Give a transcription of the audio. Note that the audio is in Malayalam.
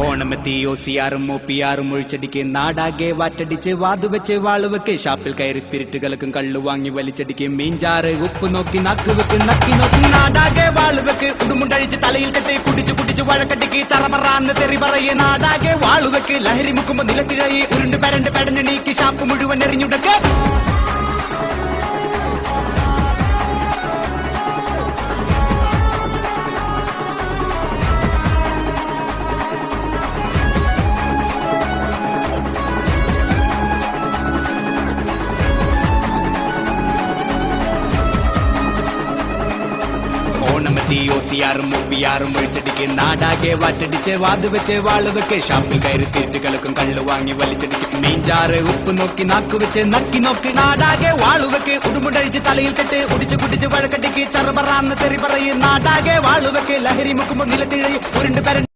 ഓണമെത്തി OCR-ഉം OPR-ഉം ഒഴിച്ചടിക്ക് നാടാകെ വാറ്റടിച്ച് വാതുവെച്ച് വാളുവെക്ക് ഷാപ്പിൽ കയറി സ്പിരിറ്റുകൾക്കും കള്ളു വാങ്ങി വലിച്ചടിക്ക് മീൻചാറ് ഉപ്പ് നോക്കി നക്ക് വെക്ക് നക്കി നോക്കി നാടാകെ വാളുവെക്ക് ഉടുമുണ്ടഴിച്ച് തലയിൽ കെട്ടി കുടിച്ചു കുടിച്ചു വഴക്കട്ടിക്ക് ചറപറാന്ന് തെറി പറയെ നാടാകെ വാളുവെക്ക് ലഹരി മുക്കുമ്പോ നിലത്തിഴയി ഉരുണ്ട് പരണ്ട് പെടഞ്ഞണീക്ക് ഷാപ്പ് മുഴുവൻ എറിഞ്ഞുടക്ക് ഓണമെത്തി OCR-ഉം OPR-ഉം ഒഴിച്ചടിക്ക് നാടാകെ വാറ്റടിച്ച് വാതുവെച്ച് വാളുവെക്ക് ഷാപ്പിൽ കയറി സ്പിരിറ്റുകൾക്കും കള്ളു വാങ്ങി വലിച്ചടിക്ക് മീൻചാറ് ഉപ്പ് നോക്കി നാക്കുവെച്ച് നക്കി നോക്കി നാടാകെ വാളുവെക്ക് ഉടുമുണ്ടഴിച്ച് തലയിൽ കെട്ട് കുടിച്ചു കുടിച്ച് വഴക്കട്ടിക്ക് ചറപറാന്ന് തെറി പറയും നാടാകെ വാളുവെക്ക് ലഹരി മുക്കുമ്പോ നിലത്തിഴയും ഉരുണ്ട് പരണ്ട്